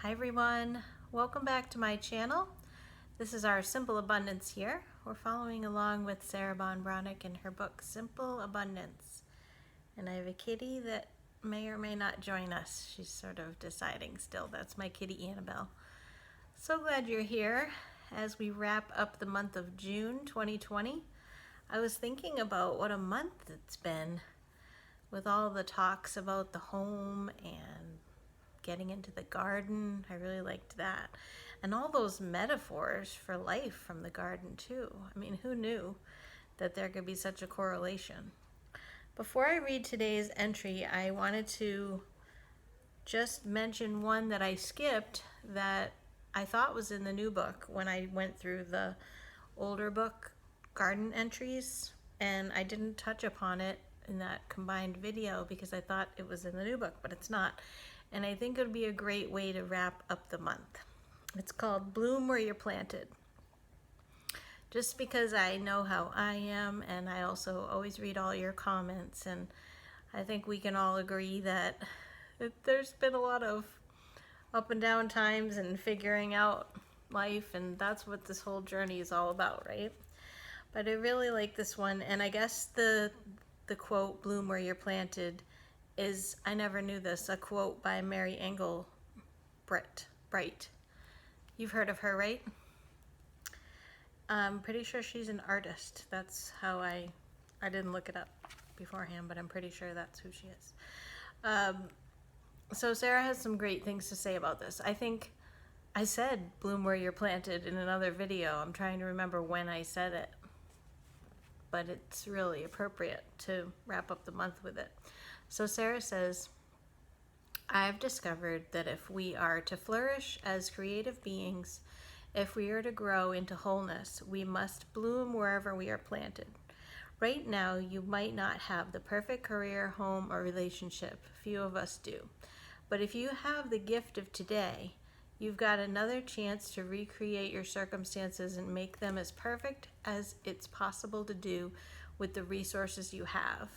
Hi everyone, welcome back to my channel. This is our Simple Abundance here. We're following along with Sarah Ban Beathnach in her book Simple Abundance. And I have a kitty that may or may not join us. She's sort of deciding still. That's my kitty Annabelle. So glad you're here as we wrap up the month of June 2020. I was thinking about what a month it's been with all the talks about the home and getting into the garden. I really liked that. And all those metaphors for life from the garden too. I mean, who knew that there could be such a correlation? Before I read today's entry, I wanted to just mention one that I skipped that I thought was in the new book when I went through the older book garden entries, and I didn't touch upon it in that combined video because I thought it was in the new book, but it's not. And I think it would be a great way to wrap up the month. It's called Bloom Where You're Planted. Just because I know how I am, and I also always read all your comments, and I think we can all agree that there's been a lot of up and down times and figuring out life, and that's what this whole journey is all about, right? But I really like this one, and I guess the quote, Bloom Where You're Planted, is, I never knew this, a quote by Mary Bright. You've heard of her, right? I'm pretty sure she's an artist. That's how I didn't look it up beforehand, but I'm pretty sure that's who she is. So Sarah has some great things to say about this. I think I said bloom where you're planted in another video. I'm trying to remember when I said it, but it's really appropriate to wrap up the month with it. So Sarah says, I've discovered that if we are to flourish as creative beings, if we are to grow into wholeness, we must bloom wherever we are planted. Right now, you might not have the perfect career, home, or relationship. Few of us do. But if you have the gift of today, you've got another chance to recreate your circumstances and make them as perfect as it's possible to do with the resources you have.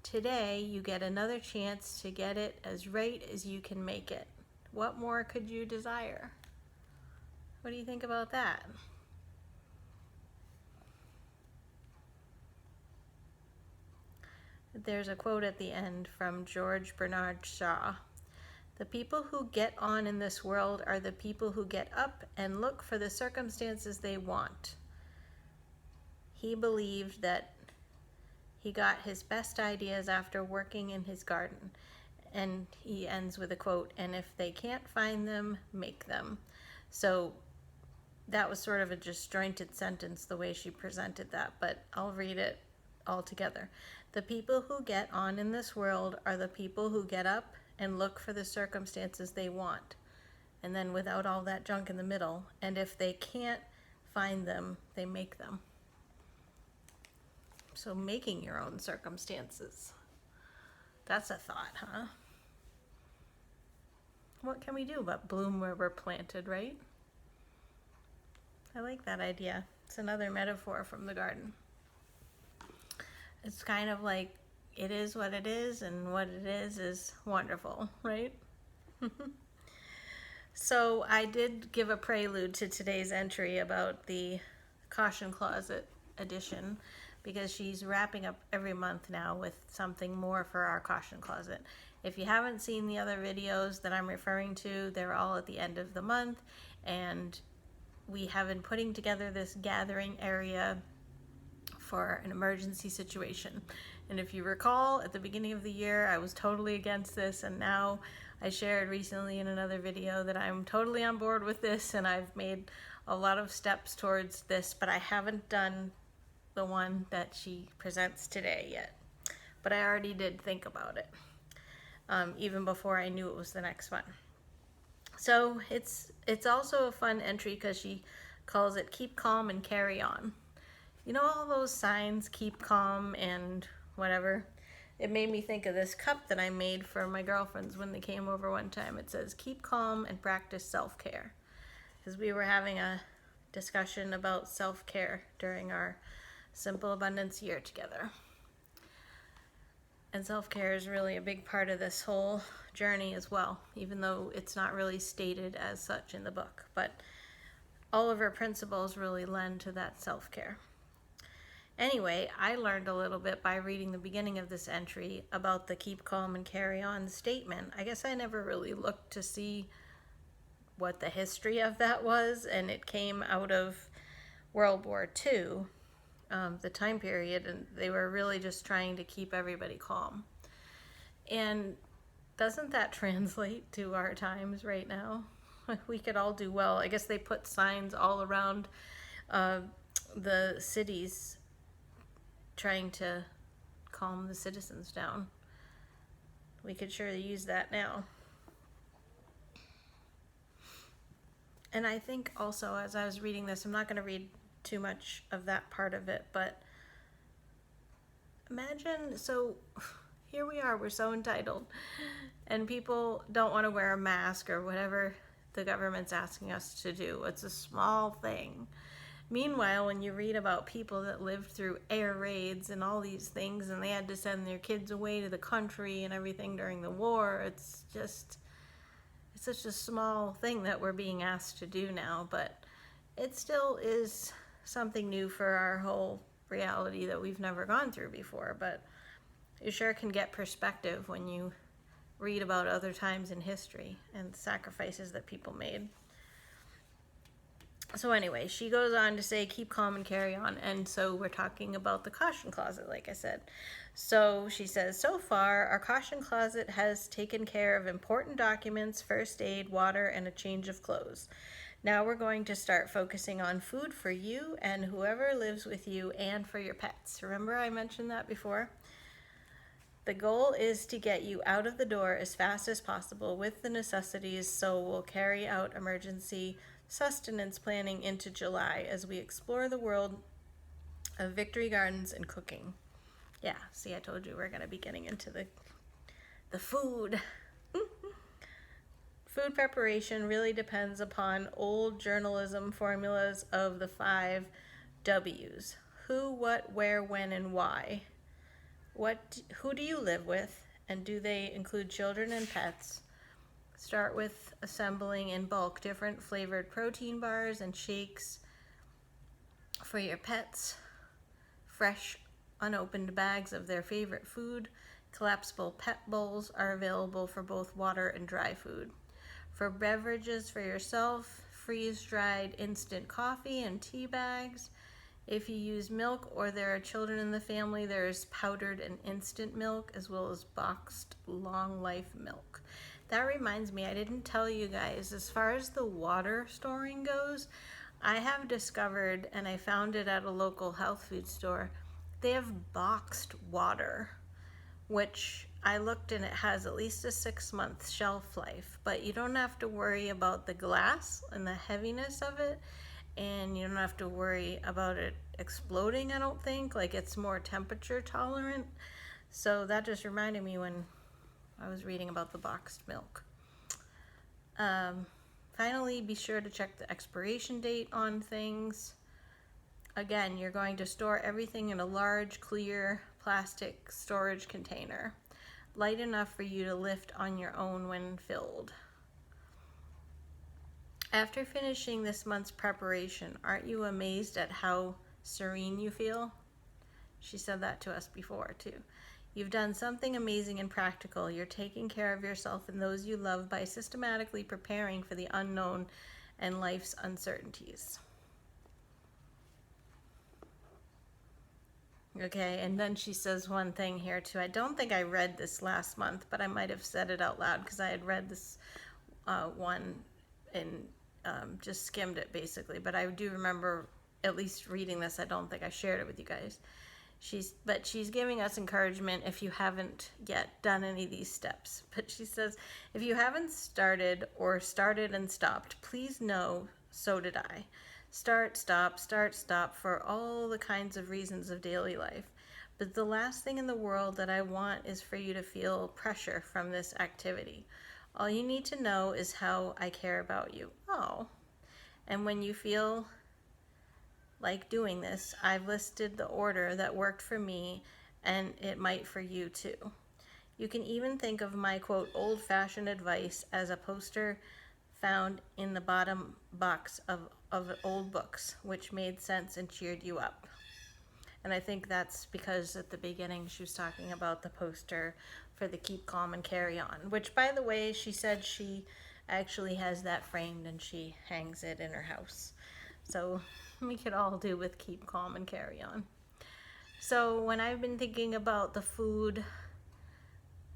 Today, you get another chance to get it as right as you can make it. What more could you desire? What do you think about that? There's a quote at the end from George Bernard Shaw. The people who get on in this world are the people who get up and look for the circumstances they want. He believed that he got his best ideas after working in his garden. And he ends with a quote, and if they can't find them, make them. So that was sort of a disjointed sentence the way she presented that, but I'll read it all together. The people who get on in this world are the people who get up and look for the circumstances they want. And then without all that junk in the middle, and if they can't find them, they make them. So making your own circumstances. That's a thought, huh? What can we do but bloom where we're planted, right? I like that idea. It's another metaphor from the garden. It's kind of like it is what it is, and what it is wonderful, right? So I did give a prelude to today's entry about the caution closet edition, because she's wrapping up every month now with something more for our caution closet. If you haven't seen the other videos that I'm referring to, they're all at the end of the month, and we have been putting together this gathering area for an emergency situation. And if you recall, at the beginning of the year, I was totally against this, and now I shared recently in another video that I'm totally on board with this, and I've made a lot of steps towards this, but I haven't done the one that she presents today yet. But I already did think about it, even before I knew it was the next one. So it's also a fun entry because she calls it Keep Calm and Carry On. You know all those signs, keep calm and whatever? It made me think of this cup that I made for my girlfriends when they came over one time. It says, keep calm and practice self-care. Because we were having a discussion about self-care during our Simple Abundance year together. And self-care is really a big part of this whole journey as well, even though it's not really stated as such in the book. But all of her principles really lend to that self-care. Anyway, I learned a little bit by reading the beginning of this entry about the keep calm and carry on statement. I guess I never really looked to see what the history of that was, and it came out of World War II, the time period, and they were really just trying to keep everybody calm. And doesn't that translate to our times right now? We could all do well. I guess they put signs all around the cities trying to calm the citizens down. We could surely use that now. And I think also, as I was reading this, I'm not going to read too much of that part of it, but imagine, so here we are, we're so entitled, and people don't want to wear a mask or whatever the government's asking us to do. It's a small thing. Meanwhile, when you read about people that lived through air raids and all these things, and they had to send their kids away to the country and everything during the war, it's such a small thing that we're being asked to do now, but it still is something new for our whole reality that we've never gone through before. But you sure can get perspective when you read about other times in history and sacrifices that people made. So anyway, she goes on to say, keep calm and carry on. And so we're talking about the caution closet, like I said. So she says, so far, our caution closet has taken care of important documents, first aid, water, and a change of clothes. Now we're going to start focusing on food for you and whoever lives with you and for your pets. Remember I mentioned that before? The goal is to get you out of the door as fast as possible with the necessities, so we'll carry out emergency sustenance planning into July as we explore the world of victory gardens and cooking. Yeah, see, I told you we're going to be getting into the food. Food preparation really depends upon old journalism formulas of the 5 W's. Who, what, where, when, and why. Who do you live with, and do they include children and pets? Start with assembling in bulk different flavored protein bars and shakes for your pets. Fresh, unopened bags of their favorite food. Collapsible pet bowls are available for both water and dry food. For beverages for yourself, freeze-dried instant coffee and tea bags. If you use milk or there are children in the family, there's powdered and instant milk as well as boxed long life milk. That reminds me, I didn't tell you guys, as far as the water storing goes, I have discovered, and I found it at a local health food store, they have boxed water, which I looked and it has at least a 6-month shelf life, but you don't have to worry about the glass and the heaviness of it, and you don't have to worry about it exploding, I don't think. Like, it's more temperature tolerant. So that just reminded me when I was reading about the boxed milk. Finally, be sure to check the expiration date on things. Again, you're going to store everything in a large, clear plastic storage container, light enough for you to lift on your own when filled. After finishing this month's preparation, aren't you amazed at how serene you feel? She said that to us before, too. You've done something amazing and practical. You're taking care of yourself and those you love by systematically preparing for the unknown and life's uncertainties. Okay, and then she says one thing here, too. I don't think I read this last month, but I might have said it out loud because I had read this one and just skimmed it, basically. But I do remember at least reading this. I don't think I shared it with you guys. But she's giving us encouragement if you haven't yet done any of these steps. But she says, if you haven't started or started and stopped, please know, so did I. Start, stop for all the kinds of reasons of daily life. But the last thing in the world that I want is for you to feel pressure from this activity. All you need to know is how I care about you. Oh. And when you feel like doing this, I've listed the order that worked for me, and it might for you too. You can even think of my, quote, old-fashioned advice as a poster found in the bottom box of old books, which made sense and cheered you up. And I think that's because at the beginning she was talking about the poster for the Keep Calm and Carry On, which, by the way, she said she actually has that framed and she hangs it in her house. So we could all do with Keep Calm and Carry On. So when I've been thinking about the food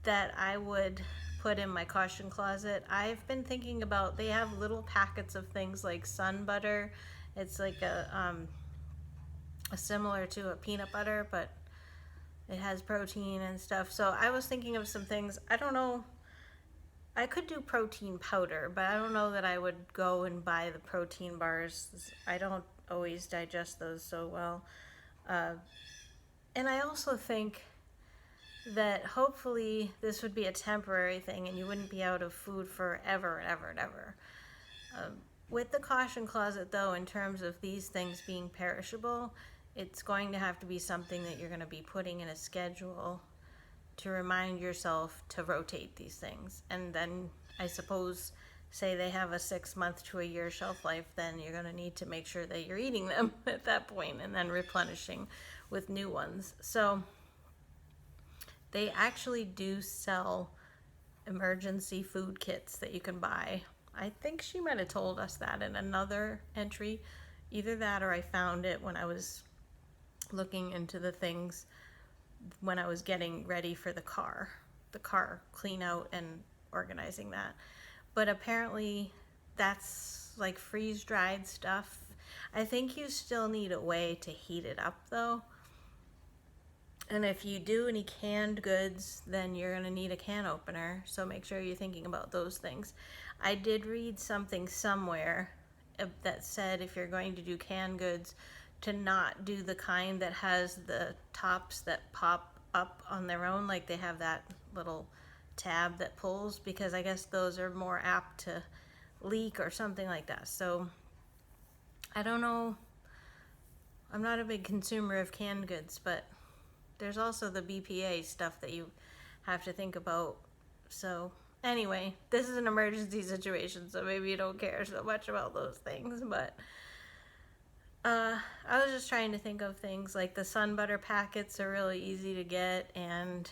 that I would put in my caution closet, I've been thinking about, they have little packets of things like sun butter. It's like a similar to a peanut butter, but it has protein and stuff. So I was thinking of some things. I don't know, I could do protein powder, but I don't know that I would go and buy the protein bars. I don't always digest those so well. And I also think that hopefully this would be a temporary thing and you wouldn't be out of food forever and ever and ever. With the caution closet, though, in terms of these things being perishable, it's going to have to be something that you're going to be putting in a schedule to remind yourself to rotate these things. And then I suppose, say they have a 6-month to a year shelf life, then you're going to need to make sure that you're eating them at that point and then replenishing with new ones. So they actually do sell emergency food kits that you can buy. I think she might have told us that in another entry. Either that or I found it when I was looking into the things when I was getting ready for the car clean out and organizing that. But apparently that's like freeze-dried stuff. I think you still need a way to heat it up, though. And if you do any canned goods, then you're going to need a can opener. So make sure you're thinking about those things. I did read something somewhere that said if you're going to do canned goods, to not do the kind that has the tops that pop up on their own, like they have that little tab that pulls, because I guess those are more apt to leak or something like that. So I don't know. I'm not a big consumer of canned goods, but there's also the BPA stuff that you have to think about. So anyway, this is an emergency situation, so maybe you don't care so much about those things, but I was just trying to think of things like the sun butter packets are really easy to get, and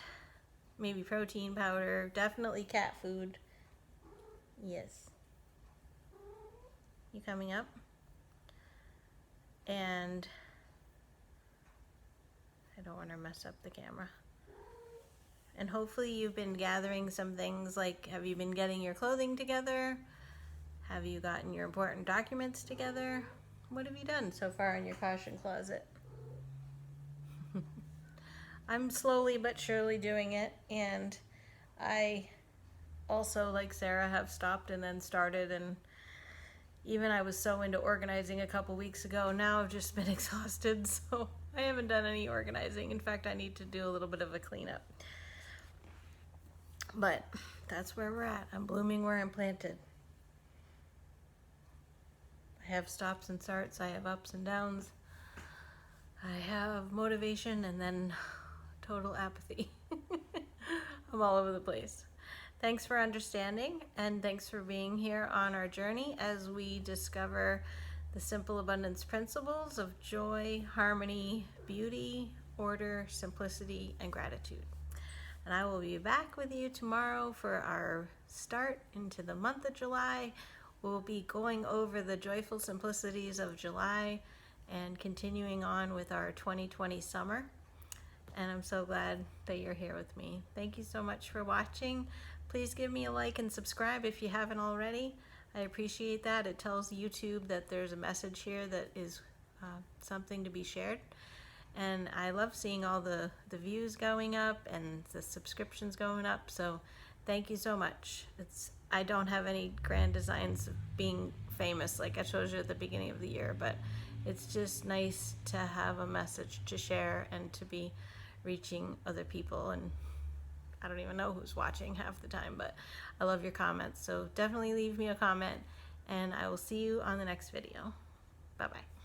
maybe protein powder, definitely cat food. Yes. You coming up? And I don't want to mess up the camera. And hopefully you've been gathering some things, like, have you been getting your clothing together? Have you gotten your important documents together? What have you done so far in your caution closet? I'm slowly but surely doing it, and I also, like Sarah, have stopped and then started, and even I was so into organizing a couple weeks ago. Now I've just been exhausted, so I haven't done any organizing. In fact, I need to do a little bit of a cleanup. But that's where we're at. I'm blooming where I'm planted. I have stops and starts. I have ups and downs. I have motivation and then total apathy. I'm all over the place. Thanks for understanding, and thanks for being here on our journey as we discover the simple abundance principles of joy, harmony, beauty, order, simplicity, and gratitude. And I will be back with you tomorrow for our start into the month of July. We'll be going over the joyful simplicities of July and continuing on with our 2020 summer. And I'm so glad that you're here with me. Thank you so much for watching. Please give me a like and subscribe if you haven't already. I appreciate that. It tells YouTube that there's a message here that is something to be shared. And I love seeing all the views going up and the subscriptions going up. So thank you so much. I don't have any grand designs of being famous like I showed you at the beginning of the year, but it's just nice to have a message to share and to be reaching other people. And I don't even know who's watching half the time, but I love your comments. So definitely leave me a comment, and I will see you on the next video. Bye-bye.